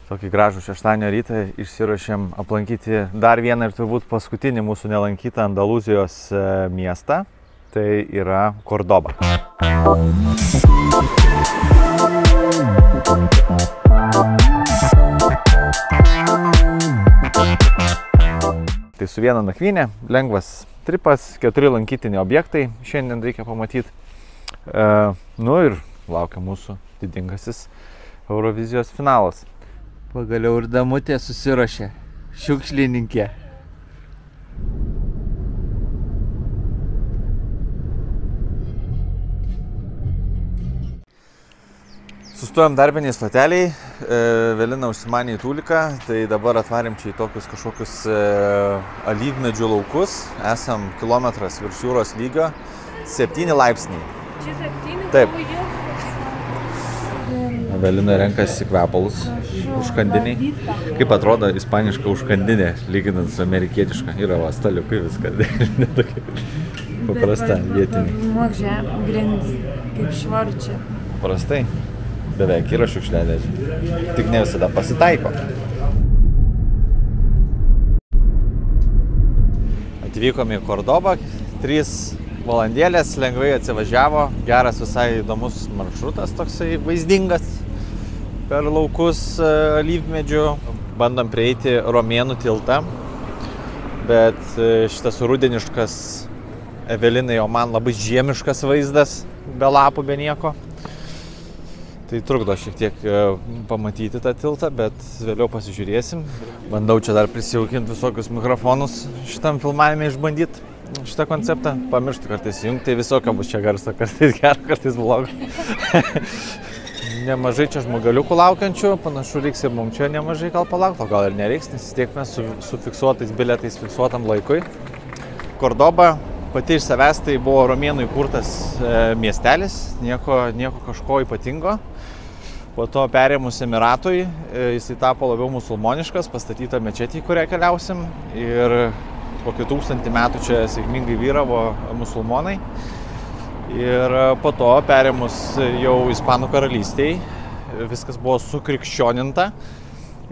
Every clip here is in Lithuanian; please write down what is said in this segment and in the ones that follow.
Tokį gražų šeštadienio rytą išsiruošėm aplankyti dar vieną ir turbūt paskutinį mūsų nelankytą Andalūzijos miestą. Tai yra Kordoba. Tai su viena nakvynė, lengvas tripas, 4 lankytini objektai šiandien reikia pamatyti. Nu ir laukia mūsų didingasis Eurovizijos finalas. Pagaliau ir Damutė susiruošė, šiukšlininkė. Sustojom darbiniai stoteliai, Velina užsimanė į Tūliką, tai dabar atvarėm čia į tokius kažkokius alyvmedžių laukus. Esam kilometras virš jūros lygio, 7 laipsniai. Čia 7? Taip. Velina renkasi kvepalus, užkandiniai. Kaip atrodo ispaniška užkandinė, lyginant su amerikietiška. Yra va, staliukai viską, ne tokia paprasta vietinė. Mokžė, grindis, kaip švarčia. Paprastai. Beveik yra šiukšliadėžė. Tik ne visada pasitaiko. Atvykom į Kordobą, 3 valandėlės, lengvai atsivažiavo. Geras visai įdomus maršrutas, toksai vaizdingas. Per laukus alyvmedžių. Bandom prieiti Romėnų tiltą. Bet šitas rudeniškas Evelinai, o man labai žiemiškas vaizdas, be lapų, be nieko. Tai trukdo šiek tiek pamatyti tą tiltą, bet vėliau pasižiūrėsim. Bandau čia dar prisijaukinti visokius mikrofonus šitam filmavime, išbandyti šitą konceptą. Pamirštu kartais jungti, tai visokio bus čia garso, kartais gero, kartais blogo. Nemažai čia žmogaliukų laukiančių, panašu reiks ir mums čia nemažai gal palaukti, o gal ir nereiks, nes vis tiek mes su fiksuotais bilietais fiksuotam laikui. Kordoba pati iš savęs tai buvo romėnų įkurtas miestelis, nieko kažko ypatingo. Po to perėmus Emiratui, jisai tapo labiau musulmoniškas, pastatyta mečetė, į kurią keliausim. Ir kokį 1000 metų čia sėkmingai vyravo musulmonai. Ir po to perėmus jau Ispanų karalystėj, viskas buvo sukrikščioninta.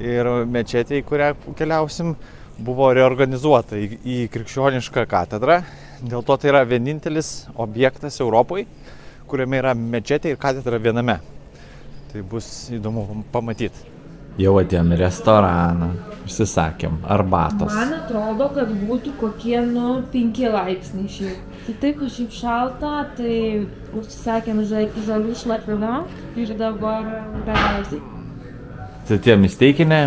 Ir mečetė, į kurią keliausim, buvo reorganizuota į krikščionišką katedrą. Dėl to tai yra vienintelis objektas Europoje, kuriame yra mečetė ir katedra viename. Tai bus įdomu pamatyti. Jau atėjom į restoraną, užsisakėm arbatos. Man atrodo, kad būtų kokie 5 laipsniai šiaip. Tai taip kažkaip šalta, tai užsisakėm žalių šlapimą ir dabar galiausiai. Tai tie misteikinė,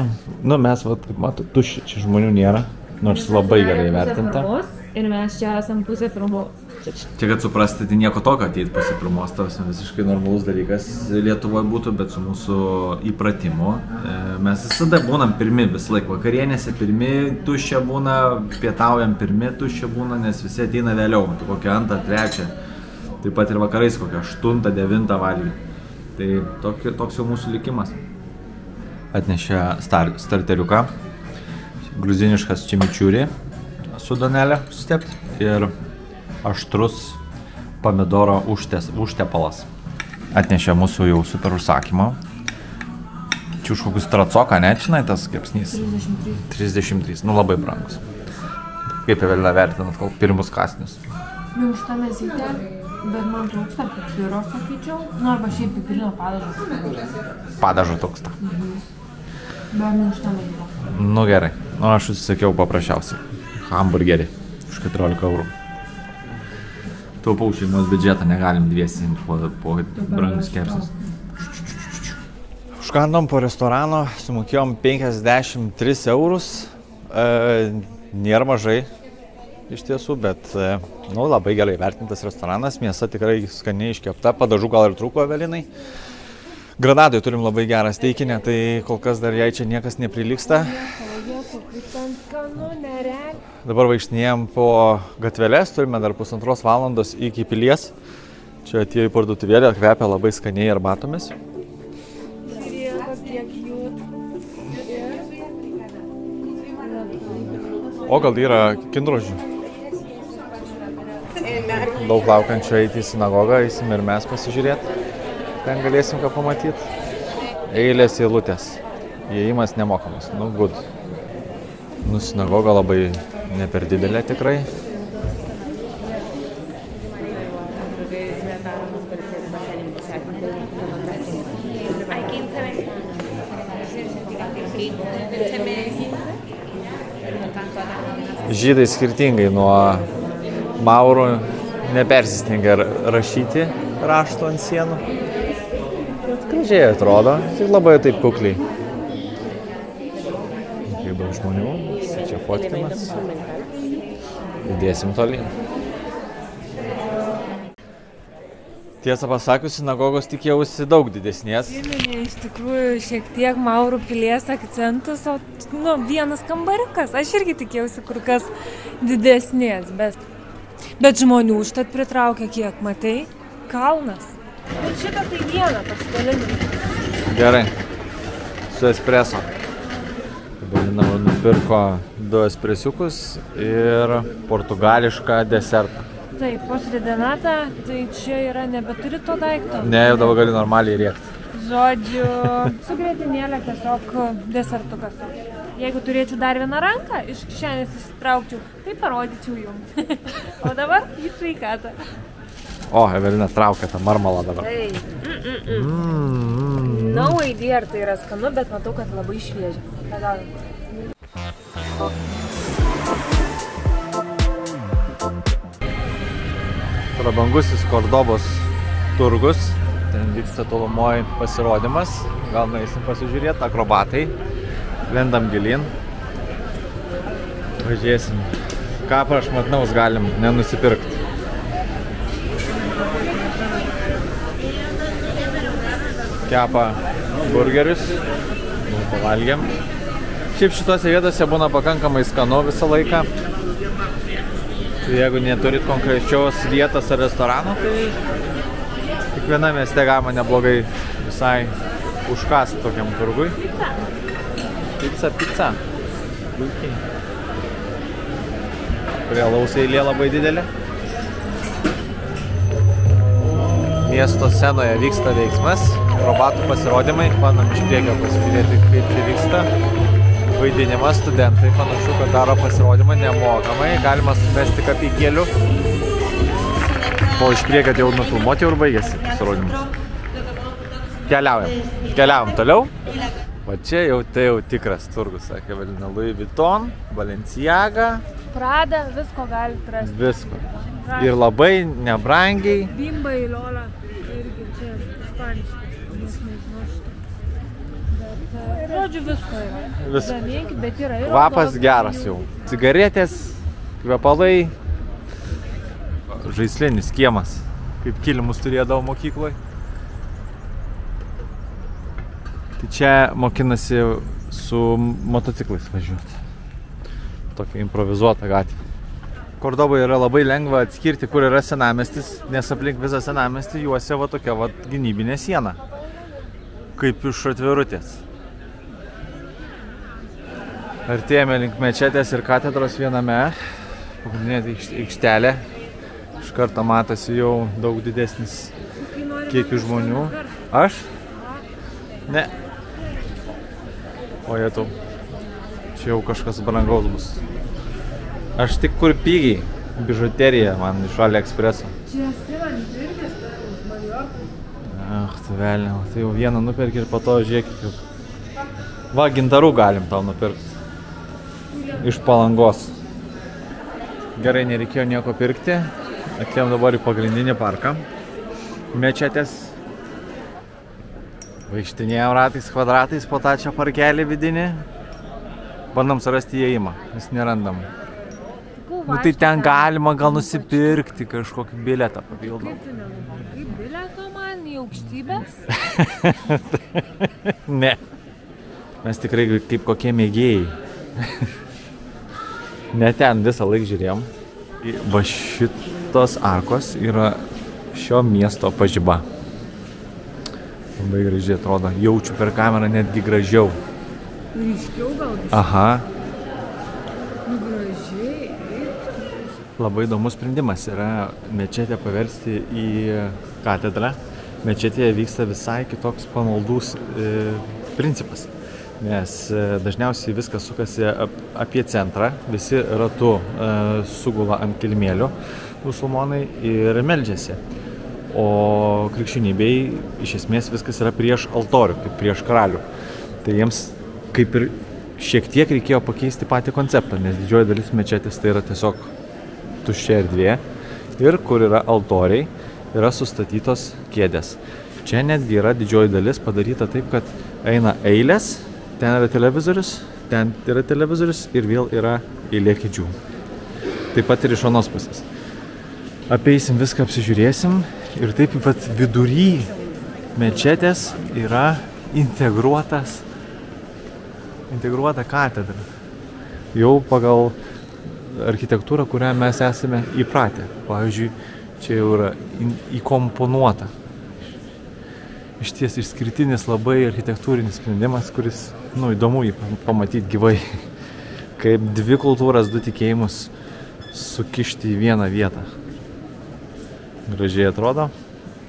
mes, kaip matot, tuščia, čia žmonių nėra, nors labai gerai įvertinta. Ir mes čia esam pusė pirmos. Čia, kad suprasti, tai nieko tokio ateiti pusė pirmos, tas visiškai normalus dalykas Lietuvoje būtų, bet su mūsų įpratimu. Mes visada būnam pirmi, visą laiką vakarienėse pirmi, tuščia būna, pietaujam pirmi, tuščia būna, nes visi ateina vėliau, tai kokią 2, 3, taip pat ir vakarais kokią 8, 9 valgį. Tai toks jau mūsų likimas. Atnešė starteriuką, gruziniškas čimičiurį su donelė sustepti ir aštrus pomidoro užtepalas. Atnešė mūsų jau super užsakymą. Čia už kokius tracoką, net žinai, tas kepsnys? 33. Labai brangus. Kaip Evelina vertinat kol pirmus kąsnius? Minkšta mėsytė, bet man trūksta pipiro, sakyčiau. Arba šiaip pipirino padažo. Padažo trūksta. Bet minkšta mėsytė. Gerai. Aš užsisakiau paprasčiausiai. Hamburgerį už 14 eurų. Taupau šeimos biudžetą, negalim dviesi po brangus kepsnius. Užkandom po restorano, sumokėjom 53 eurus. Nėra mažai iš tiesų, bet labai gerai vertintas restoranas. Mėsa tikrai skaniai iškepta, padažų gal ir trūko Evelinai. Granadoje turim labai gerą steikinę, tai kol kas dar jai čia niekas neprilygsta. Dabar vaikštinėjom po gatveles, turime dar 1,5 valandos iki pilies. Čia atėjo į parduotuvėlę, kvepia labai skaniai arbatomis. O gal yra kindrožių? Daug laukiančių eiti į sinagogą, eisim ir mes pasižiūrėti. Ten galėsim ką pamatyti. Eilės eilutės. įėjimas nemokamas. Nu, good. Nu, sinagoga labai ne per didelė tikrai. Žydai skirtingai nuo maurų nepersistengia rašyti raštų ant sienų. Gražiai atrodo, tik labai taip kukliai. Kaip daug žmonių, čia fotkinas. Judėsim tolyn. Tiesą pasakius, sinagogos tikėjausi daug didesnės. Iš tikrųjų, šiek tiek Maurų pilies akcentus, o vienas kambariukas. Aš irgi tikėjausi kur kas didesnės, bet žmonių užtat pritraukia kiek, matai? Kalnas. Bet šitą tai vieną pasidalinimą. Gerai. Su espreso. Balina nupirko 2 espresiukus ir portugališką desertą. Taip, posridenata, tai čia yra nebeturi to daikto. Ne, jau dabar gali normaliai rėkti. Žodžiu, su grietinėlė tiesiog desertukas. Jeigu turėčiau dar vieną ranką, iš kišenės įsitraukčiau, tai parodyčiau jums. O dabar į sveikatą. O, Evelina traukia tą marmalą dabar. Tai. No idea, ar tai yra skanu, bet matau, kad labai šviežia. Prabangusis Kordobos turgus. Ten vyksta tolumoje pasirodymas. Gal nueisim pasižiūrėti, akrobatai. Lendam gilin. Važiuosim. Ką prašmatnaus galim nenusipirkti. Kepa burgerius. Pavalgiam. Šiaip šitose vietose būna pakankamai skanu visą laiką. Tai jeigu neturit konkrečios vietos ar restorano, tai kiekviena mieste galima neblogai visai užkasti tokiam turgui. Pizza. Puikiai. Prie alaus eilė labai didelė. Miesto scenoje vyksta veiksmas, akrobatų pasirodymai. Bandom iš priekio pasižiūrėti, kaip tai vyksta. Vaidinimas, studentai panašu, kad daro pasirodymą nemokamai. Galima sumesti kapikėlių. O iš priekio jau nufilmuoti ir baigėsi pasirodymas. Keliaujam toliau. O čia jau tai jau tikras turgus, sakė Evelina. Louis Vuitton, Balenciaga. Prada, visko galite rasti. Visko. Ir labai nebrangiai. Bimba į Lola irgi čia ispaniškas. Žodžiu, visko yra. Damėkit, bet yra ir kvapas geras jau. Cigaretės, kvepalai, žaislinis kiemas, kaip kilimus turėdavo mokykloje. Tai čia mokinasi su motociklais važiuoti. Tokia improvizuota gatvė. Kordoboje yra labai lengva atskirti, kur yra senamiestis, nes aplink visą senamiestį juose va tokia va gynybinė siena. Kaip iš atvirutės. Artėjame link mečetės ir katedros viename. Pagrindinė aikštelė. Iš karto matosi jau daug didesnis kiekis žmonių. Aš? Ne. O jėtų. Čia jau kažkas brangaus bus. Aš tik kur pigiai. Bižuterija man iš AliExpreso. Čia Sivan irgi Maljorkų. Ach, tai velnė. Tai jau vieną nuperki ir po to žiūrėkit jau. Va, gintarų galim tau nupirkti. Iš Palangos. Gerai, nereikėjo nieko pirkti. Atėjom dabar į pagrindinį parką. Mečetės. Vaikštinėjom ratais, kvadratais po tą čia parkelį vidinį. Bandom surasti įėjimą, nes nerandam. Nu tai ten galima gal nusipirkti kažkokį bilietą papildomą. Kaip tu nenumai? Kaip bilieto man į aukštybės? Ne. Mes tikrai kaip kokie mėgėjai. Ne ten visą laiką žiūrėjom. Va šitos arkos yra šio miesto pažiba. Labai gražiai atrodo. Jaučiu per kamerą netgi gražiau. Ryškiau gal vis? Aha. Nu gražiai. Labai įdomus sprendimas yra mečetę paversti į katedrą. Mečetėje vyksta visai kitoks pamaldų principas. nes dažniausiai viskas sukasi apie centrą, visi ratu sugula ant kilimėlių musulmonai ir meldžiasi. O krikščionybėj iš esmės viskas yra prieš altorių, kaip prieš karalių. Tai jiems kaip ir šiek tiek reikėjo pakeisti patį konceptą, nes didžioji dalis mečetės tai yra tiesiog tuščia erdvė ir kur yra altoriai, yra sustatytos kėdės. Čia netgi yra didžioji dalis padaryta taip, kad eina eilės, ten yra televizorius ir vėl yra eilė kėdžių. Taip pat ir iš anos pusės. Apeisim viską, apsižiūrėsim ir taip pat vidury mečetės yra integruota katedra. Jau pagal architektūrą, kurią mes esame įpratę. Pavyzdžiui, čia jau yra įkomponuota. Išties išskirtinis labai architektūrinis sprendimas, kuris, įdomu jį pamatyti gyvai. Kaip dvi kultūras, du tikėjimus sukišti į vieną vietą. Gražiai atrodo.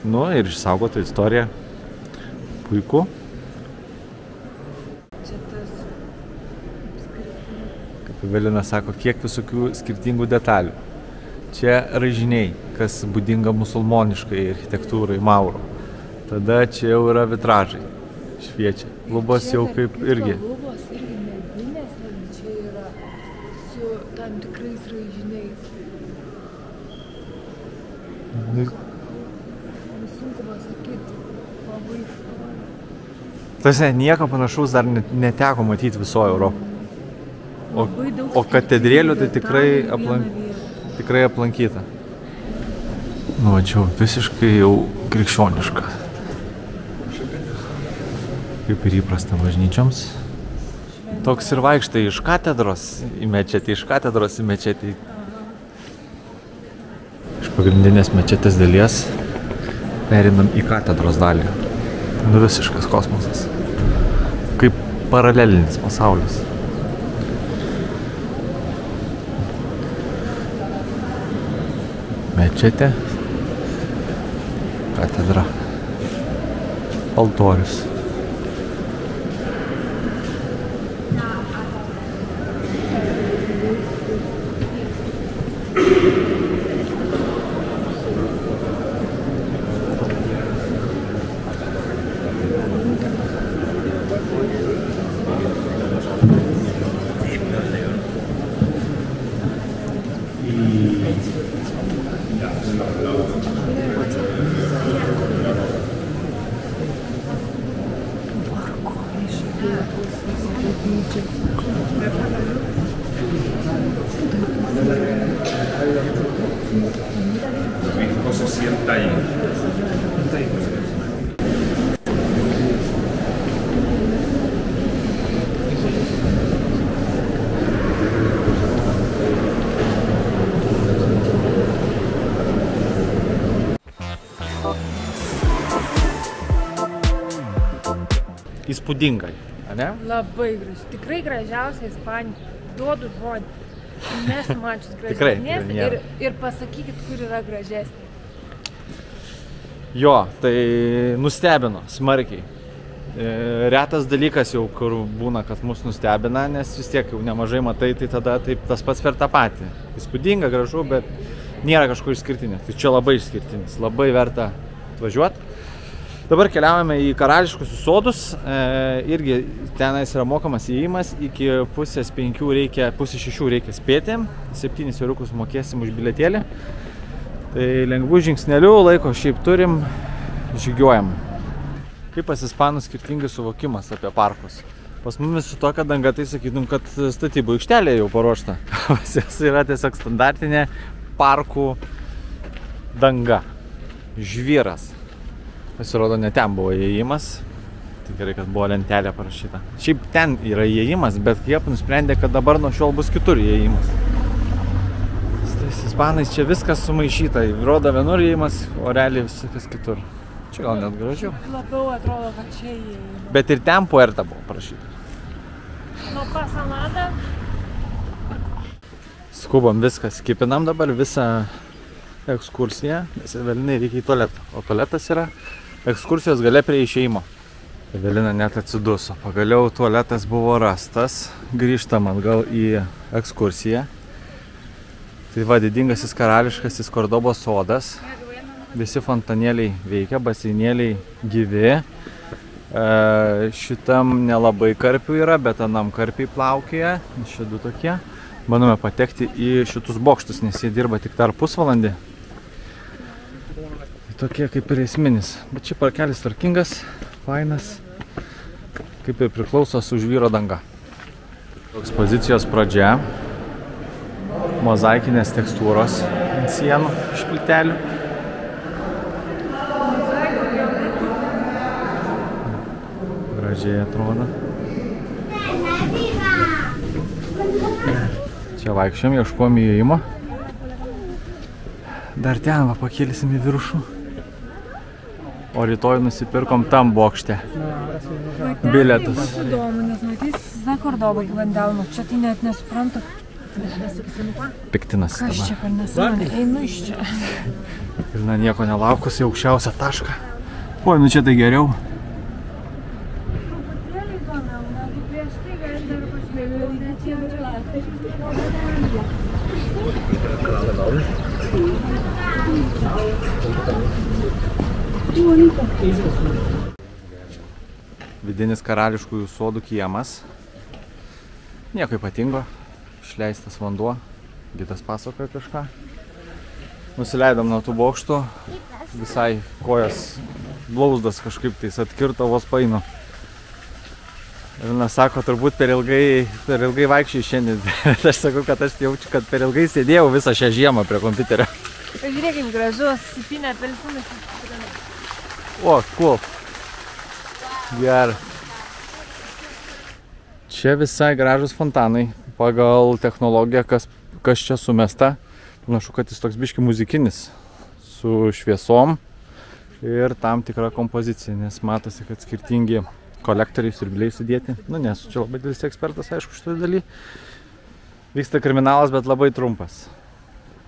Ir išsaugota istorija. Puiku. Kaip Evelina sako, kiek visokių skirtingų detalių. Čia raižiniai, kas būdinga musulmoniškai architektūrai maurų. Tada čia jau yra vitražai. Šviečia. Lubos jau kaip irgi. Lubos irgi medinės, nes čia yra su tam tikrais raižiniais. Sunku pasakyti. Labai. Tas nieko panašaus dar neteko matyti visoje Europoje. O katedrėlių tai tikrai aplankyta. Čia visiškai jau krikščioniška. Kaip ir įprasta bažnyčioms. Toks ir vaikštai iš katedros į mečetį, iš katedros į mečetį. Iš pagrindinės mečetės dalies perinam į katedros dalį. Visiškas kosmosas. Kaip paralelinis pasaulis. Mečetė, katedra, altorius. Įspūdingai, ne? Labai graži. Tikrai gražiausia Ispanija. Duodu žodį. Nesu mačius Tikrai, gražesnės ir pasakykit, kur yra gražesnė. Jo, tai nustebino smarkiai. Retas dalykas jau, kur būna, kad mus nustebina, nes vis tiek jau nemažai matai, tai tada taip tas pats per tą patį. Įspūdinga, gražu, bet nėra kažkur išskirtinė. Tai čia labai išskirtinis, labai verta atvažiuoti. Dabar keliaujame į karališkusius sodus, irgi tenais yra mokamas įėjimas, iki 5:30 reikia spėti, 7 euriukus mokėsim už bilietėlį. Tai lengvų žingsnelių, laiko šiaip turim, žygiuojam. Kaip pas ispanus skirtingas suvokimas apie parkus. Pas mumis su tokia danga, tai sakytum, kad statybų aikštelė jau paruošta. Pas jas yra tiesiog standartinė parkų danga, žvyras. Pasirodo, ne ten buvo įėjimas, tai gerai, kad buvo lentelė parašyta. Šiaip ten yra įėjimas, bet jie nusprendė, kad dabar nuo šiol bus kitur įėjimas. Tais ispanais čia viskas sumaišyta, rodo vienur įėjimas, o realiai viskas kitur. Čia gal net gražiau. Labiau atrodo, kad čia įėjimas. Bet ir ten puerta buvo parašyta. No pasalada. Skubam viskas, kipinam dabar visą ekskursiją, nes Evelinai reikia į tualetą, o tualetas yra ekskursijos gale prie išėjimo. Evelina net atsiduso. Pagaliau tualetas buvo rastas. Grįžtam atgal į ekskursiją. Tai va, didingasis karališkasis Kordobos sodas. Visi fontanėliai veikia, baseinėliai gyvi. Šitam nelabai karpių yra, bet anam karpiai plaukioja. Šie du tokie. Bandome patekti į šitus bokštus, nes jie dirba tik dar pusvalandį. Tai tokie kaip ir esminis. Bet čia parkelis tvarkingas, fainas. Kaip ir priklauso su žvyro danga. Ekspozicijos pradžia. Mozaikinės tekstūros ant sienų iš plytelių. Gražiai atrodo. Čia vaikščiam, ieškom įėjimo. Dar ten va pakėlisim į viršų. O rytoj nusipirkom tam bokšte bilietus. Man įdomu, nes matys visą Kordobą gyvendelnu. Čia tai net nesuprantu. Piktinas dabar. Kas čia per nesąmonė? Einu iš čia. Ir na nieko nelaukus į aukščiausią tašką. Oi, nu čia tai geriau. Truputėlį įdomiau, negu prieš tai gali dar pažvelgti. Vidinis karališkųjų sodų kiemas. Nieko ypatingo. Išleistas vanduo. Gidas pasakoja kažką. Nusileidom nuo tų bokštų. Visai kojas blauzdas kažkaip tais atkirto vos painu. Elina sako, turbūt per ilgai vaikščiai šiandien. Aš sakau, kad aš jaučiu, kad per ilgai sėdėjau visą šią žiemą prie kompiuterio. Žiūrėk, kaip gražus, supinę apelsinus. O, cool. Gerai. Čia visai gražus fontanai. Pagal technologiją, kas čia sumesta. Panašu, kad jis toks biški muzikinis. Su šviesom ir tam tikra kompozicija, nes matosi, kad skirtingi kolektoriai siurbliai sudėti. Nu, nesu čia labai didelis ekspertas, aišku, šitoj daly. Vyksta kriminalas, bet labai trumpas.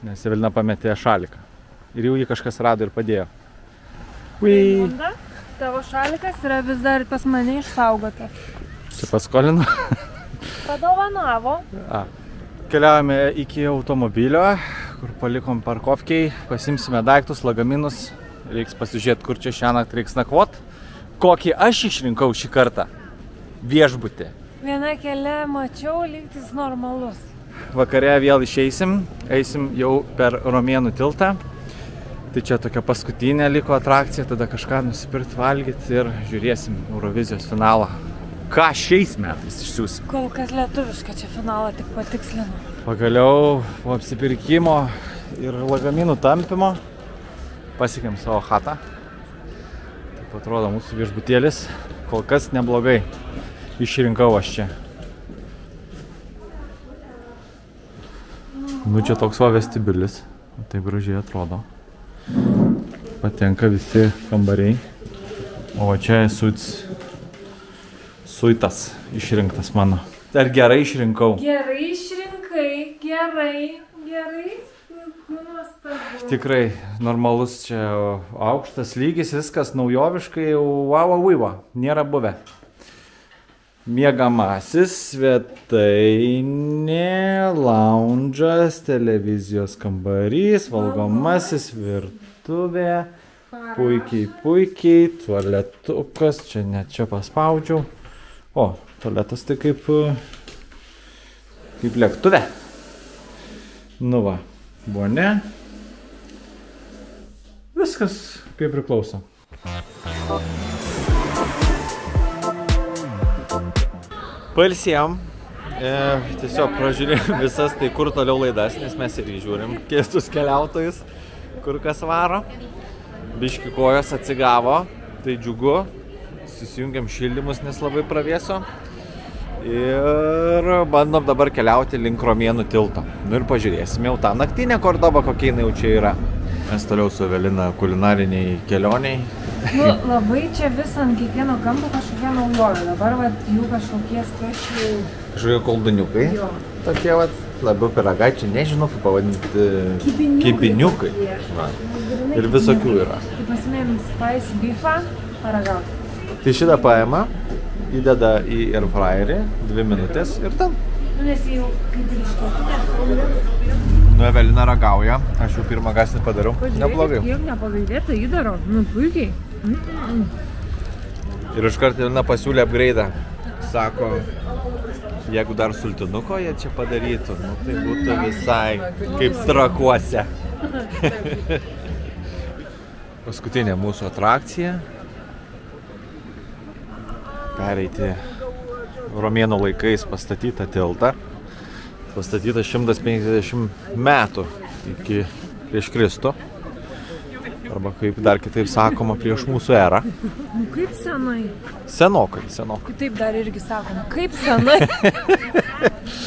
Nes Evelina pametė šaliką. Ir jau jį kažkas rado ir padėjo. Ui. Tavo šalikas yra vis dar pas mane išsaugotas. Čia paskolino? Padovanavo. Keliaujame iki automobilio, kur palikom parkovkiai. Pasimsime daiktus, lagaminus. Reiks pasižiūrėti, kur čia šiąnakt reiks nakvot. Kokį aš išrinkau šį kartą? Viešbutį. Viena kele mačiau, lygtis normalus. Vakare vėl išeisim, eisim jau per Romėnų tiltą. Tai čia tokia paskutinė liko atrakcija, tada kažką nusipirkti valgyti ir žiūrėsim Eurovizijos finalą. Ką šiais metais išsiųsim? Kol kas lietuvišką čia finalą tik patikslinu. Pagaliau po apsipirkimo ir lagaminų tampimo pasiekėm savo chatą. Taip atrodo mūsų viešbutėlis. Kol kas neblogai išrinkau aš čia. Nu čia toks va vestibiulis. Taip gražiai atrodo. Patenka visi kambariai. O čia suitas išrinktas mano. Ar gerai išrinkau? Gerai išrinkai, gerai. Nuostabu. Tikrai normalus čia aukštas lygis, viskas naujoviškai, wow, nėra buvę. Miegamasis, svetainė, lounge'as, televizijos kambarys, valgomasis, virtuvė. Puikiai, tualetukas, čia net čia paspaudžiau. O, tualetas tai kaip lėktuvė. Nu va, vonia. Viskas kaip priklauso. Pailsėjom, tiesiog pražiūrėjom visas tai kur toliau laidas, nes mes ir žiūrim keistus keliautojus, kur kas varo. Biški kojos atsigavo, tai džiugu, susijungiam šildymus, nes labai pravėso. Ir bandom dabar keliauti link Romėnų tilto. Nu ir pažiūrėsim jau tą naktinę Kordobą, kokia jinai jau čia yra. Mes toliau su Evelina kulinariniai kelioniai. Nu, labai čia vis ant kiekvieno kampo kažkokie naujovė. Dabar vat, jų kažkokie skaičiai. Kažkokie kolduniukai. Jo. Tokie vat, labiau pyragaičiai, nežinau kaip pavadinti. Kibiniukai. Va. Ir visokių yra. Tai pasimėm spice beefą, paragauti. Tai šitą paima, įdeda į airfryerį 2 minutės ir ten. Nes jau kaip iškėtinė. Nu, Evelina ragauja, aš jau pirmą kąsnį padariau. Neblogai. Kiek nepagailėta įdaro, nu puikiai. Ir iškart Evelina pasiūlė upgrade'ą. Sako, jeigu dar sultinuko jie čia padarytų, nu, tai būtų visai kaip Trakuose. Paskutinė mūsų atrakcija. Pereiti romėnų laikais pastatytą tiltą. Pastatytą 150 metų iki prieš Kristų. Arba kaip dar kitaip sakoma, prieš mūsų erą. Nu kaip senai. Senokai. Taip dar irgi sakoma, kaip senai.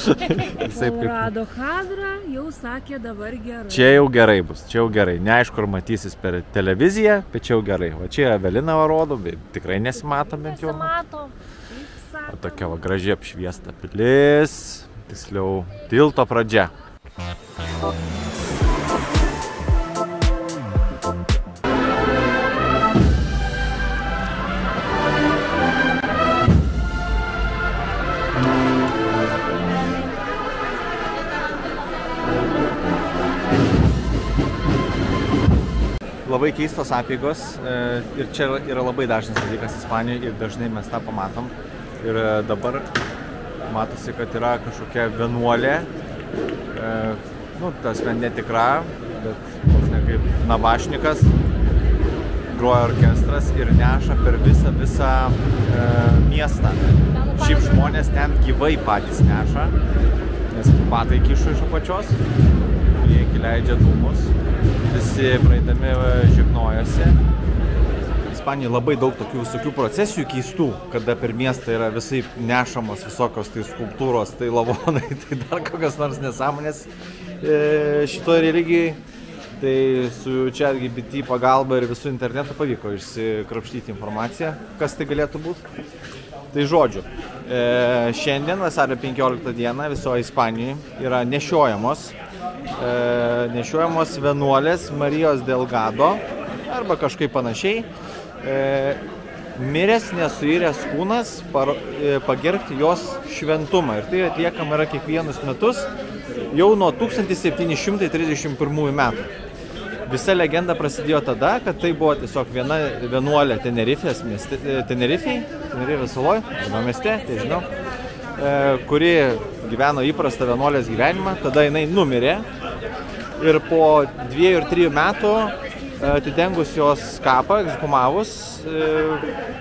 Kaip... Rado kadrą, jau sakė dabar gerai. Čia jau gerai bus, čia jau gerai. Neaišku, ar matysis per televiziją, bet čia jau gerai. O čia Evelina rodo, bet tikrai nesimato bent jau. Nesimato. O tokia va gražiai apšviesta pilis, tiksliau tilto pradžia. Labai keistos apeigos ir čia yra labai dažnas dalykas Ispanijoje ir dažnai mes tą pamatom. Ir dabar matosi, kad yra kažkokia vienuolė, nu, tas netikra, bet ne kaip navašnikas, groja orkestras ir neša per visą miestą. Šiaip žmonės ten gyvai patys neša, nes batai kišo iš apačios, jie įleidžia dūmus. Visi praeidami žegnojosi. Ispanijoje labai daug tokių visokių procesijų keistų, kada per miestą yra visai nešamos visokios tai skulptūros, tai lavonai, tai dar kokios nors nesąmonės šitoj religijai. Tai su ChatGPT pagalba ir visų internetu pavyko išsikrapštyti informaciją, kas tai galėtų būti. Tai žodžiu, šiandien, vasario 15 dieną, visoje Ispanijoje yra nešiojamos vienuolės Marijos Delgado arba kažkaip panašiai. Miręs nesuiręs kūnas pagerbti jos šventumą. Ir tai atliekama yra kiekvienus metus jau nuo 1731 metų. Visa legenda prasidėjo tada, kad tai buvo tiesiog viena vienuolė Tenerifės saloj, mieste, tai žinau, kuri gyveno įprastą vienuolės gyvenimą, tada jinai numirė ir po 2 ir 3 metų atidengus jos kapą, ekshumavus,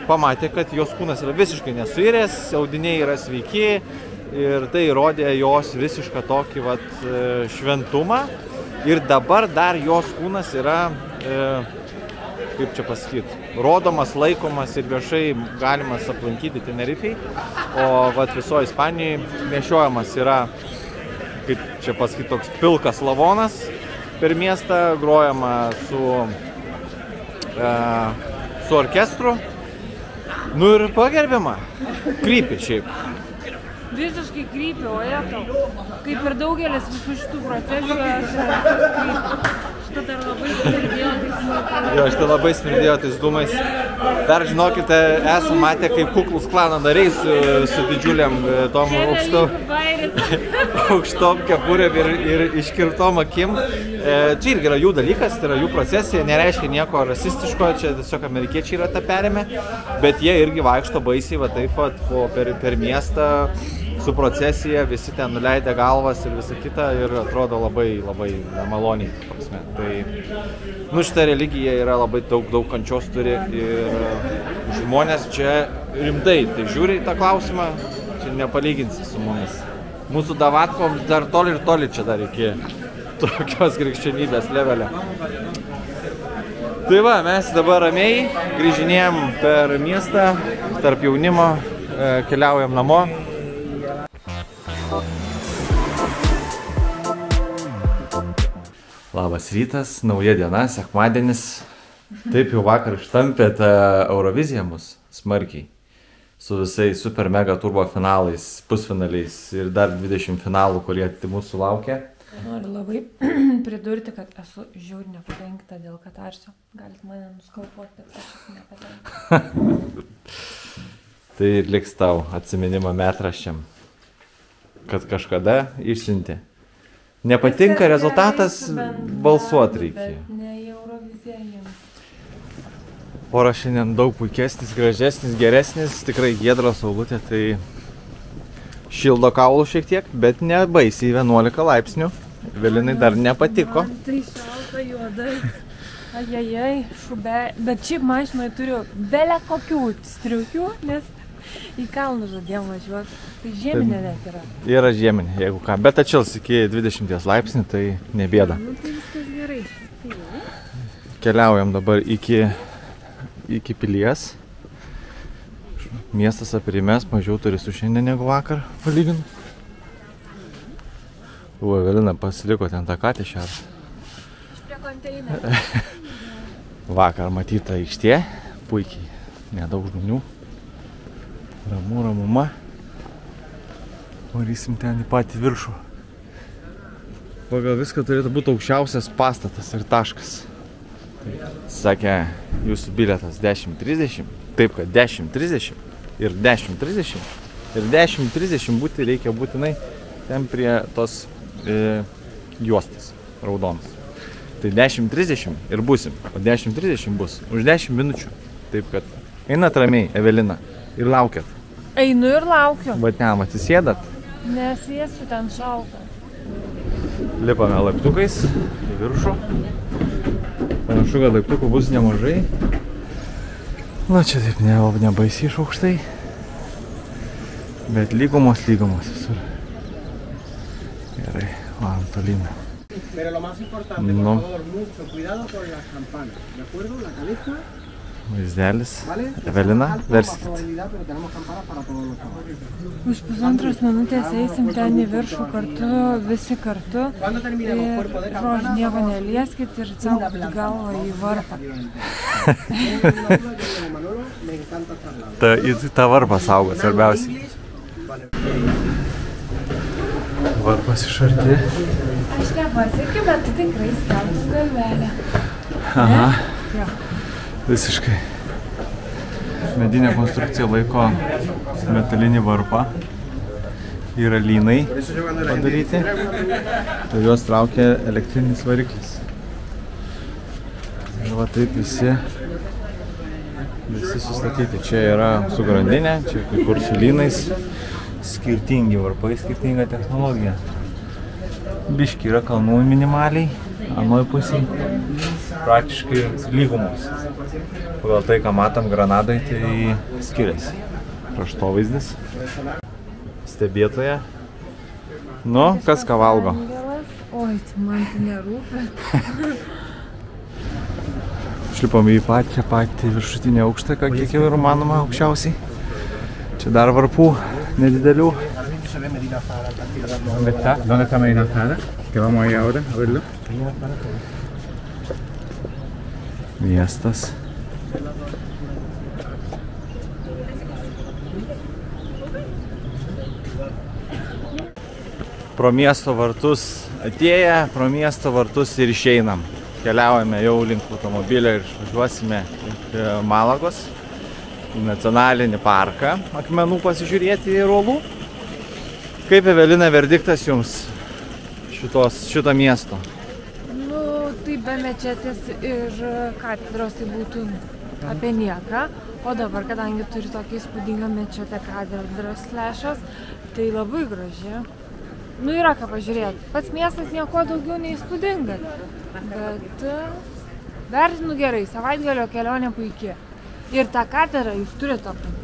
pamatė, kad jos kūnas yra visiškai nesuiręs, audiniai yra sveiki ir tai įrodė jos visišką tokį šventumą. Ir dabar dar jos kūnas yra, kaip čia pasakyti, rodomas, laikomas ir viešai galimas aplankyti Tenerifei, o visoje Ispanijoje nešiojamas yra, kaip čia pasakyti, toks pilkas lavonas per miestą, grojama su orkestru, nu ir pagerbiama, krypi šiaip. Visiškai krypi, o kaip ir daugelis visų šitų procesijų, šitą dar labai smirdėjo tais dūmais. Jo, šitą labai smirdėjo tais dūmais. Dar žinokite, esame matę, kaip Kuklus klano nariai su didžiuliam tom aukštom kepurėm ir iškirtom akim. Čia irgi yra jų dalykas, tai yra jų procesija, nereiškia nieko rasistiško, čia tiesiog amerikiečiai yra tą perėmę, bet jie irgi vaikšto baisiai, va taip pat per miestą su procesija, visi ten nuleidę galvas ir visa kita ir atrodo labai, labai nemaloniai. Tai, nu, šita religija yra labai daug kančios turi ir žmonės čia rimtai tai žiūri į tą klausimą, čia nepalyginsi su mumis. Mūsų davatkom dar toli čia dar iki tokios krikščionybės levelio. Tai va, mes dabar ramiai grįžinėjom per miestą, tarp jaunimo, keliaujam namo. Labas rytas, nauja diena, sekmadienis. Taip jau vakar ištampėte Euroviziją mus smarkiai. Su visais super mega turbo finalais, pusfinaliais ir dar 20 finalų, kurie mūsų laukia. Noriu labai pridurti, kad esu žiauriai nepatenkinta dėl katarsio. Galit mane nuskalpuoti, bet aš esu nepatenkinta. Tai liks tau atsiminimo metraščiam, kad kažkada išsiuntė. Nepatinka rezultatas, balsuot reikia. Bet ne į Euroviziją jiems. Oras šiandien daug puikesnis, gražesnis, geresnis, tikrai giedra saulutė, tai šildo kaulų šiek tiek, bet ne baisiai 11 laipsnių. Evelinai dar nepatiko. Man tai šalta juodai. Ajajai, šubė. Bet šiaip mašinai turiu belę kokių striukių, nes į kalnų žadėjom važiuoti. Tai žieminė net yra. Yra žieminė, jeigu ką. Bet atšils iki 20 laipsnių, tai nebėda. Nu tai viskas gerai. Keliaujam dabar iki pilies. Miestas aprimės, mažiau turistų šiandien negu vakar palyginus. Evelina pasiliko ten tą katę šerą. Aš prie konteinerio. Vakar matyta aikštė, puikiai, nedaug žmonių. Ramuma. Varysim ten į patį viršų. Pagal viską turėtų būti aukščiausias pastatas ir taškas. Sakė, jūsų bilietas 10:30, taip kad 10:30 ir 10:30 ir 10:30 reikia būtinai ten prie tos juostas raudonas. Tai 10:30 ir būsim, o 10:30 bus už 10 minučių. Taip kad einat ramiai, Evelina, ir laukiat. Einu ir laukiu. Bet ten atsisėdat. Nesėsiu ten šalta. Lipame laiptukais į viršų. Panašu, kad laiptukų bus nemažai. Na, čia taip nebaisiai iš aukštai. Bet lygumos visur. Gerai, varom tolyn. Nu. Vaizdelis. Evelina, verskit. Už pusantros minutės eisim ten į viršų kartu, visi kartu. Ir žodžiu, nieko nelieskit ir caukit galvą į varpą. Ta varpą saugo, svarbiausiai. Varpas iš arti. Aš nepasiekiu, bet tu tikrai skelbtum galvelę. Aha. Jo. Visiškai. Medinė konstrukcija laiko metalinį varpą. Yra lynai padaryti. Ir juos traukia elektrinis variklis. Ir va taip visi sustatyti. Čia yra su grandinė, čia kai kur su lynais. Skirtingi varpai, skirtinga technologija. Biški yra kalnų minimaliai, anoj pusėj. Praktiškai lygumos. Pagal tai, ką matom Granadai, tai skiriasi. Kraštovaizdis. Stebėtoja. Nu, kas ką valgo? Oi, man tai nerūpi. Šlipom į patį viršutinį aukštą, kiek jau yra manoma aukščiausiai. Čia dar varpų nedidelių. ¿Dónde está Medina Zahara? Que vamos ahí ahora a verlo. Miestas. Pro miesto vartus atėję, pro miesto vartus ir išeinam. Keliaujame jau link automobilio ir išvažiuosime link Malagos į nacionalinį parką akmenų pasižiūrėti į uolų. Kaip, Evelina, verdiktas jums šito miesto? Nu, tai be mečetės ir katedros tai būtų apie nieką. O dabar, kadangi turi tokį įspūdingą mečetę katedros slešas, tai labai graži. Nu, yra ką pažiūrėti. Pats miestas nieko daugiau neįspūdingas. Bet vertinu gerai, savaitgalio kelionė puikiai. Ir tą katedrą jūs turite aplankyti.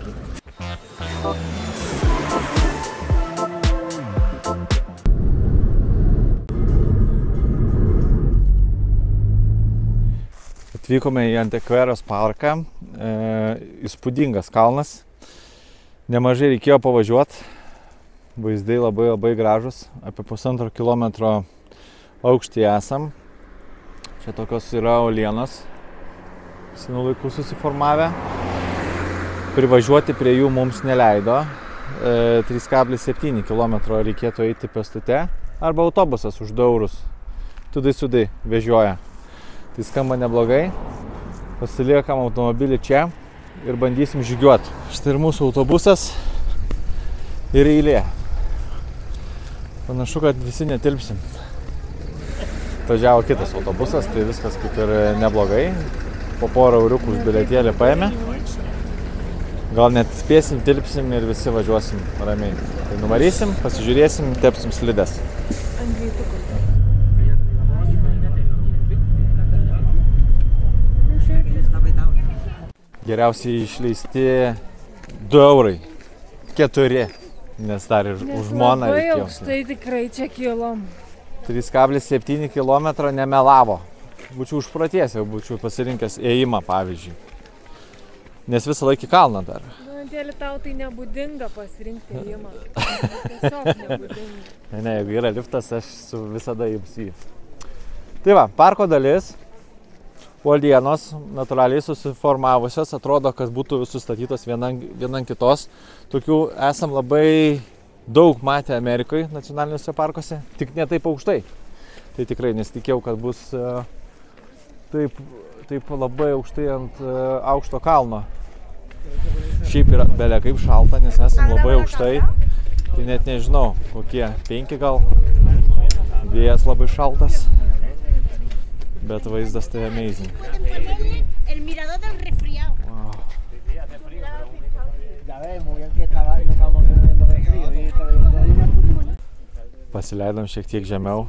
Atvykome į Antekveros parką. Įspūdingas kalnas. Nemažai reikėjo pavažiuoti. Vaizdai labai gražus. Apie 1,5 kilometro aukštyje esam. Čia tokios yra uolienos. Senų laikų susiformavę. Privažiuoti prie jų mums neleido. 3,7 km reikėtų eiti pėstute. arba autobusas už 2 eurus. Tudai-sudai vežioja. Tai skamba neblogai. Pasiliekam automobilį čia ir bandysim žygiuoti. Štai ir mūsų autobusas ir eilė. Panašu, kad visi netilpsim. Važiavo kitas autobusas, tai viskas kaip ir neblogai. Po porą euriukų už bilietėlį paėmė. Gal net spėsim, tilpsim ir visi važiuosim ramiai. Tai numarysim, pasižiūrėsim, tepsim slides. Geriausiai išleisti 2 eurai. 4, nes dar ir už žmoną reikėjo. Labai aukštai tikrai čia kilom. 3,7 km nemelavo. Būčiau užpratėjęs, jau būčiau pasirinkęs ėjimą, pavyzdžiui. Nes visą laikį kalną dar. Dėlį tau tai nebūdinga pasirinkti ėjimą. Tiesiog nebūdinga. Ne, jeigu yra liftas, aš visada imsiu. Tai va, parko dalis. Uolienos natūraliai susiformavusios, atrodo, kad būtų sustatytos viena ant kitos. Tokių esam labai daug matę Amerikoje nacionaliniuose parkuose, tik ne taip aukštai. Tai tikrai nesitikėjau, kad bus taip labai aukštai ant aukšto kalno. Šiaip yra belia kaip šalta, nes esam labai aukštai. Tai net nežinau, kokie 5 gal. Vėjas labai šaltas. Bet vaizdas tai amazing. Wow. Pasileidom šiek tiek žemiau,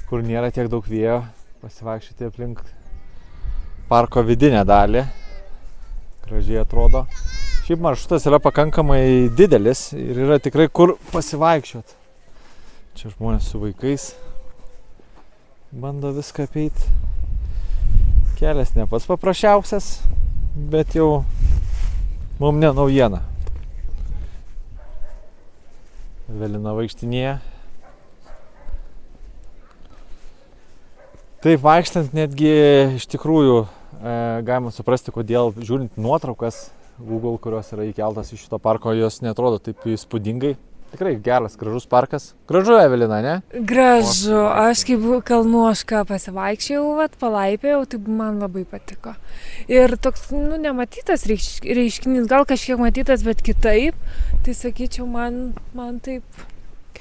kur nėra tiek daug vėjo, pasivaikščioti aplink parko vidinę dalį. Gražiai atrodo. Šiaip maršrutas yra pakankamai didelis ir yra tikrai kur pasivaikščioti. Čia žmonės su vaikais bando viską apeiti. Kelias ne pats paprasčiausias, bet jau mums ne naujiena. Evelina vaikštinėja. Taip vaikštant netgi iš tikrųjų galima suprasti, kodėl žiūrint nuotraukas Google, kurios yra įkeltas iš šito parko, jos neatrodo taip įspūdingai. Tikrai geras, gražus parkas. Gražu, Evelina, ne? Gražu. Aš kaip kalnuošką pasivaikščiau, palaipėjau, tai man labai patiko. Ir toks, nematytas reiškinys, gal kažkiek matytas, bet kitaip. Tai sakyčiau, man taip...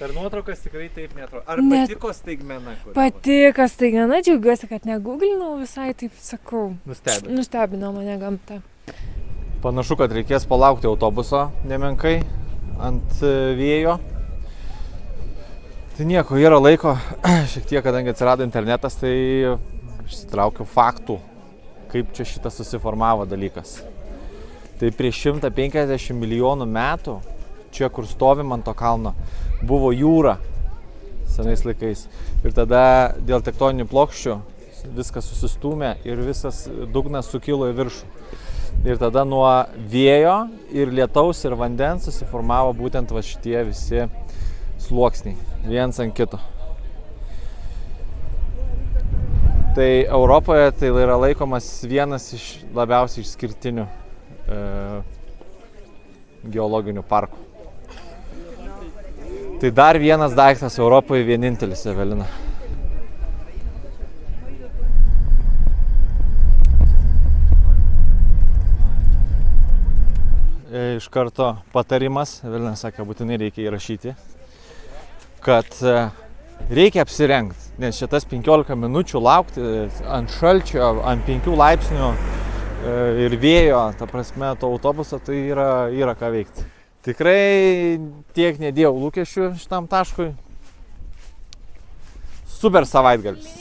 Per nuotraukas tikrai taip neatrodo. Ar patiko staigmena? Patiko staigmena, džiaugiuosi, kad neguglinau, visai taip sakau. Nustebino mane gamta. Panašu, kad reikės palaukti autobuso nemenkai ant vėjo. Tai nieko, yra laiko. Šiek tiek, kadangi atsirado internetas, tai išsitraukiau faktų, kaip čia šitas susiformavo dalykas. Tai prieš 150 milijonų metų, čia kur stovim ant to kalno, buvo jūra senais laikais. Ir tada dėl tektoninių plokščių viskas susistūmė ir visas dugnas sukilo į viršų. Ir tada nuo vėjo ir lietaus ir vandens susiformavo būtent šitie visi sluoksniai, viens ant kito. Tai Europoje tai yra laikomas vienas iš labiausiai išskirtinių geologinių parkų. Tai dar vienas daiktas Europoje vienintelis, Evelina. Iš karto patarimas, Evelina sakė, būtinai reikia įrašyti, kad reikia apsirengti, nes šitas 15 minučių laukti ant šalčio, ant 5 laipsnių ir vėjo, ta prasme, to autobuso, tai yra ką veikti. Tikrai tiek nedėjau lūkesčių šitam taškui. Super savaitgalis.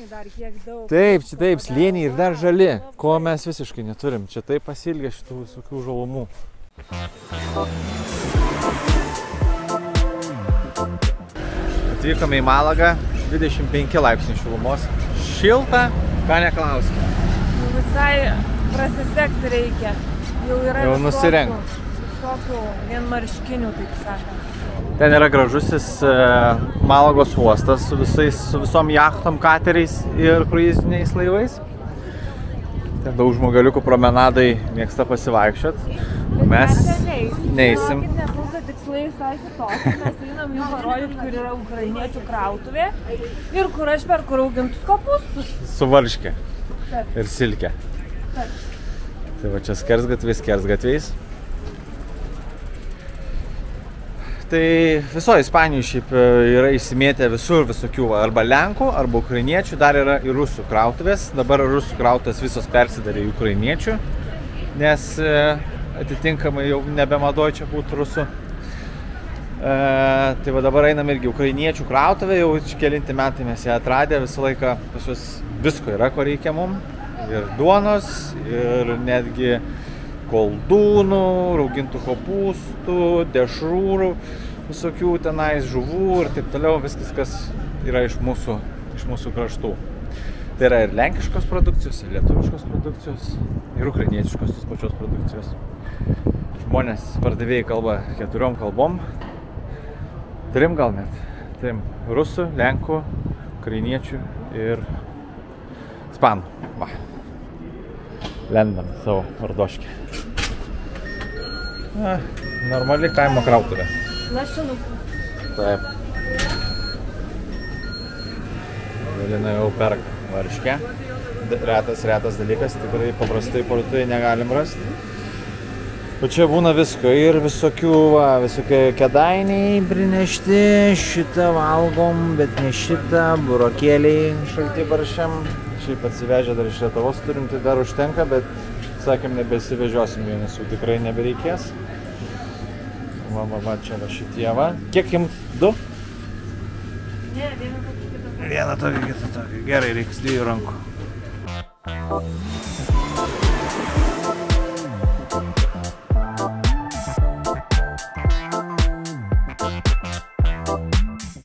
Dar kiek daug. Taip, slėniai ir dar žali, ko mes visiškai neturim. Čia taip pasilgia šitų visokių žalumų. Atvykome į Malagą, 25 laipsnių šilumos. Šilta, ką neklauskime. Visai prasisekti reikia. Jau nusirengt. Visokių vienmarškinių, taip sakant. Ten yra gražusis Malagos uostas su visom jachtom, kateriais ir kruiziniais laivais. Ten daug žmogeliukų promenadai mėgsta pasivaikščiot. Mes neisim. Nes mūsų tikslai visai kitokie. Mes einam jums parodyti, kur yra ukrainiečių krautuvė ir kur aš perku raugintus kopūstus. Su varške. Taip. Ir silke. Taip. Tai va čia skersgatviais. Tai visoje Ispanijoje šiaip yra įsimėtę visur visokių arba lenkų, arba ukrainiečių, dar yra ir rusų krautuvės. Dabar rusų krautuvės visos persidarė į ukrainiečių, nes atitinkamai jau nebemadoj čia būtų rusų. Tai va dabar einam irgi ukrainiečių krautuvė, jau kelinti metai mes ją atradę, visą laiką pas juos visko yra, ko reikia mum. Ir duonos, ir netgi koldūnų, raugintų kopūstų, dešrų, visokių tenais žuvų ir taip toliau, viskas, kas yra iš mūsų kraštų. Tai yra ir lenkiškos produkcijos, ir lietuviškos produkcijos, ir ukrainietiškos tos pačios produkcijos. Žmonės pardavėjai kalba 4 kalbom, 3 gal net. Tai rusų, lenkų, ukrainiečių ir ispanų. Va. Lendam savo vardoškę. Normali kaimo krautuvė. Lašinukų. Taip. Galina jau perka varškę. Retas dalykas, tikrai paprastai parduotuvėje negalim rasti. O čia būna visko ir visokių, visokie kėdainiai prinešti, šitą valgom, bet ne šitą, burokėliai šaltibarščiam. Šiaip atsivežę dar iš Lietuvos turim, tai dar užtenka, bet sakėm, nebesivežiosim, nes jų tikrai nebereikės. Va, čia va šitie va. Kiek jums 2? Ne, vieną tokį kitą. Vieną tokį, kitą tokį. Gerai, reiks 2 rankų.